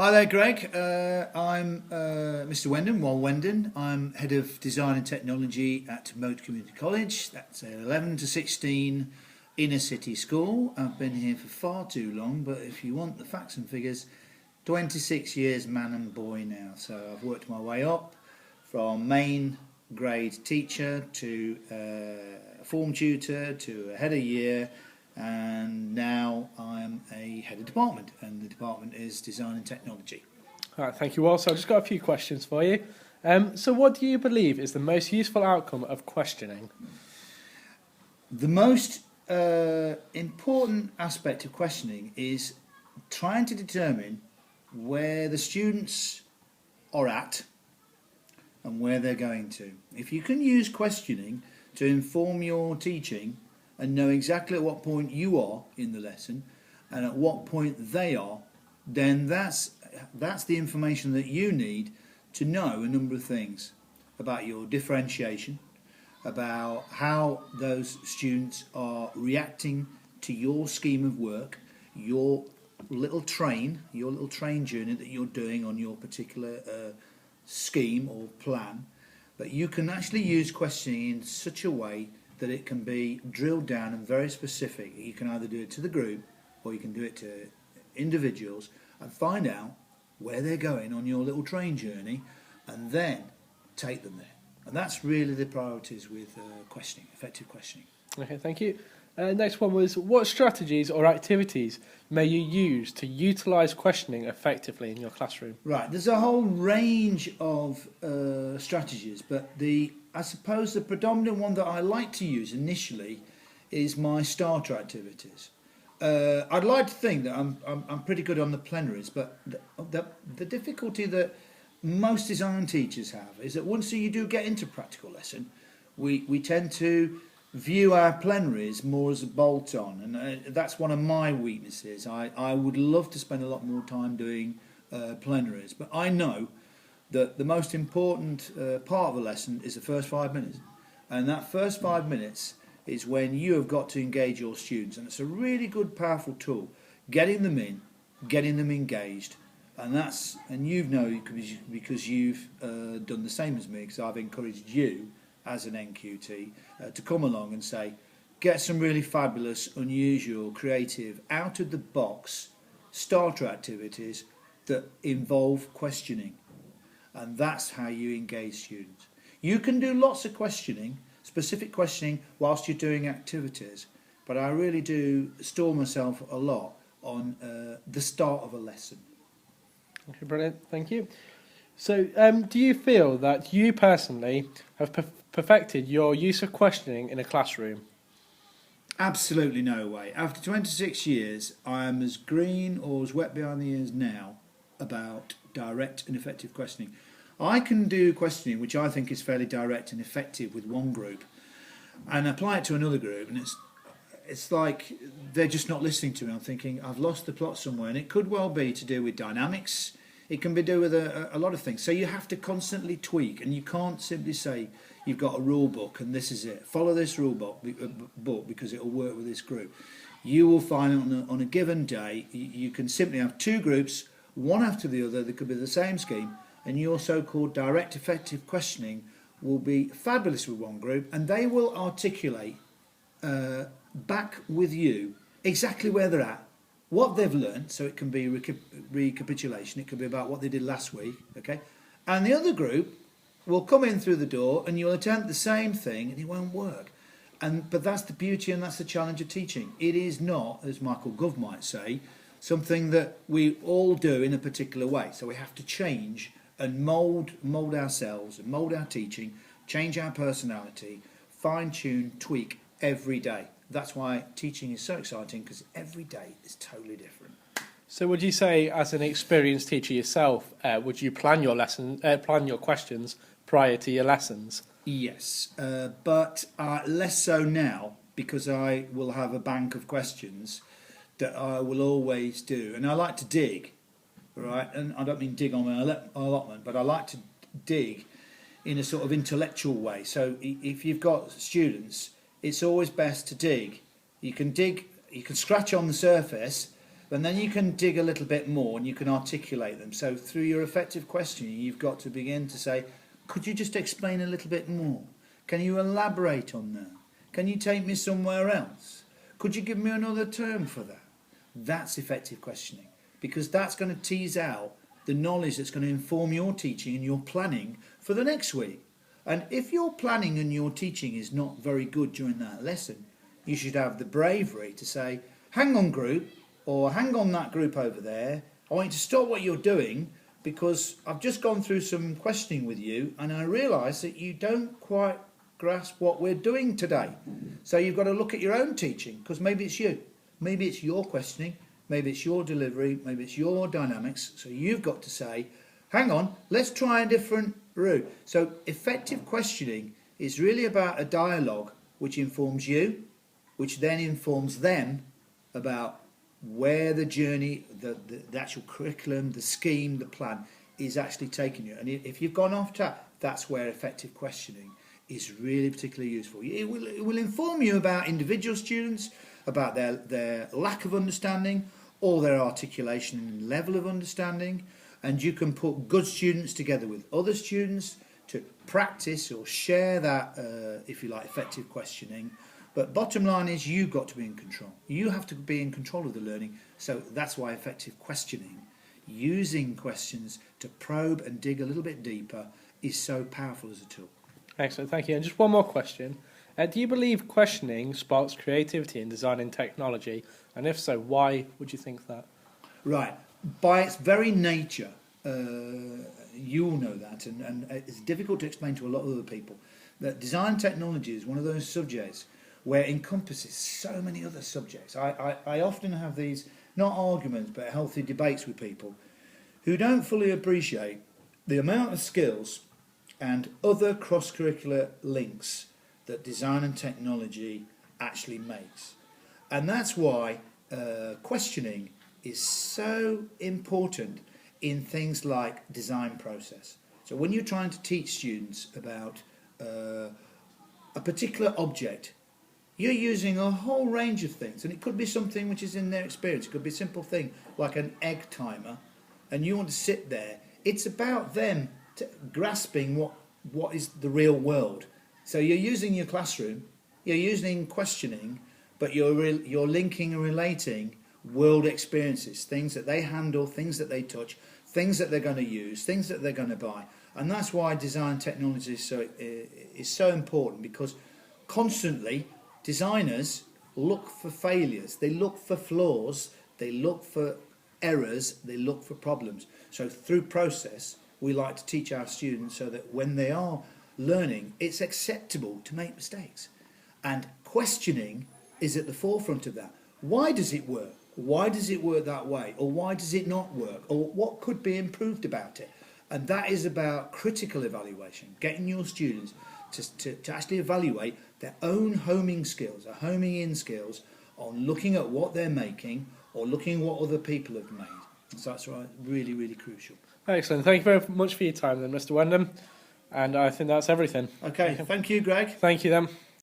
Hi there, Greg. I'm Mr. Wendon, Wendon. I'm Head of Design and Technology at Moat Community College. That's an 11 to 16 inner city school. I've been here for far too long, but if you want the facts and figures, 26 years man and boy now. So I've worked my way up from main grade teacher to form tutor to a head of year, and now I'm a head of department, and the department is design and technology. All right, thank you all. So I've just got a few questions for you. So what do you believe is the most useful outcome of questioning? The most important aspect of questioning is trying to determine where the students are at and where they're going to. If you can use questioning to inform your teaching and know exactly at what point you are in the lesson and at what point they are, then that's the information that you need to know a number of things about your differentiation, about how those students are reacting to your scheme of work, your little train journey that you're doing on your particular scheme or plan. But you can actually use questioning in such a way that it can be drilled down and very specific. You can either do it to the group or you can do it to individuals and find out where they're going on your little train journey and then take them there. And that's really the priorities with questioning, effective questioning. Okay, thank you. Next one was, what strategies or activities may you use to utilise questioning effectively in your classroom? Right, there's a whole range of strategies, but I suppose the predominant one that I like to use initially is my starter activities. I'd like to think that I'm pretty good on the plenaries, but the difficulty that most design teachers have is that once you do get into practical lesson, we tend to view our plenaries more as a bolt-on, and that's one of my weaknesses. I would love to spend a lot more time doing plenaries, but I know that the most important part of a lesson is the first 5 minutes, and that first 5 minutes is when you have got to engage your students, and it's a really good, powerful tool, getting them in, getting them engaged, and you know because you've done the same as me, because I've encouraged you as an NQT to come along and say, get some really fabulous, unusual, creative, out of the box starter activities that involve questioning. And that's how you engage students. You can do lots of questioning, specific questioning, whilst you're doing activities, but I really do store myself a lot on the start of a lesson. Okay, brilliant, thank you. So do you feel that you personally have perfected your use of questioning in a classroom? Absolutely no way. After 26 years, I am as green or as wet behind the ears now about direct and effective questioning. I can do questioning which I think is fairly direct and effective with one group and apply it to another group, and it's like they're just not listening to me. I'm thinking I've lost the plot somewhere, and it could well be to do with dynamics. It can be to do with a lot of things. So you have to constantly tweak, and you can't simply say you've got a rule book and this is it. Follow this rule book because it will work with this group. You will find on a given day you can simply have two groups, one after the other. They could be the same scheme, and your so-called direct effective questioning will be fabulous with one group, and they will articulate back with you exactly where they're at, what they've learned. So it can be recapitulation, it could be about what they did last week, okay? And the other group will come in through the door and you'll attempt the same thing and it won't work. But that's the beauty and that's the challenge of teaching. It is not, as Michael Gove might say, something that we all do in a particular way. So we have to change and mould ourselves and mould our teaching, change our personality, fine-tune, tweak every day. That's why teaching is so exciting, because every day is totally different. So would you say, as an experienced teacher yourself, would you plan your questions prior to your lessons? Yes, but less so now, because I will have a bank of questions that I will always do. And I like to dig, right? And I don't mean dig on my allotment, but I like to dig in a sort of intellectual way. So if you've got students, it's always best to dig. You can scratch on the surface And then you can dig a little bit more and you can articulate them. So through your effective questioning, you've got to begin to say, could you just explain a little bit more? Can you elaborate on that? Can you take me somewhere else? Could you give me another term for that? That's effective questioning, because that's going to tease out the knowledge that's going to inform your teaching and your planning for the next week. And if your planning and your teaching is not very good during that lesson, you should have the bravery to say, hang on group, or hang on that group over there, I want you to stop what you're doing because I've just gone through some questioning with you and I realise that you don't quite grasp what we're doing today. So you've got to look at your own teaching, because maybe it's you, maybe it's your questioning, maybe it's your delivery, maybe it's your dynamics. So you've got to say, hang on, let's try a different route. So effective questioning is really about a dialogue which informs you, which then informs them about where the journey, the actual curriculum, the scheme, the plan is actually taking you. And if you've gone off track, that's where effective questioning is really particularly useful. It will inform you about individual students, about their lack of understanding or their articulation and level of understanding, and you can put good students together with other students to practice or share that, if you like, effective questioning. But bottom line is you've got to be in control. You have to be in control of the learning. So that's why effective questioning, using questions to probe and dig a little bit deeper, is so powerful as a tool. Excellent, thank you. And just one more question. Do you believe questioning sparks creativity in design and technology? And if so, why would you think that? Right. By its very nature, you all know that, and it's difficult to explain to a lot of other people, that design technology is one of those subjects where it encompasses so many other subjects. I often have these, not arguments, but healthy debates with people who don't fully appreciate the amount of skills and other cross-curricular links that design and technology actually makes. And that's why questioning is so important in things like design process. So when you're trying to teach students about a particular object, you're using a whole range of things, and it could be something which is in their experience. It could be a simple thing like an egg timer, and you want to sit there. It's about them grasping what is the real world. So you're using your classroom, you're using questioning, but you're linking and relating world experiences, things that they handle, things that they touch, things that they're going to use, things that they're going to buy. And that's why design technology is so important, because constantly designers look for failures, they look for flaws, they look for errors, they look for problems. So through process, we like to teach our students so that when they are learning, it's acceptable to make mistakes. And questioning is at the forefront of that. Why does it work? Why does it work that way? Or why does it not work? Or what could be improved about it? And that is about critical evaluation, getting your students to actually evaluate their own homing skills, their homing in skills, on looking at what they're making or looking at what other people have made. And so that's really, really crucial. Excellent. Thank you very much for your time then, Mr. Wendham. And I think that's everything. Okay, thank you, Greg. Thank you then.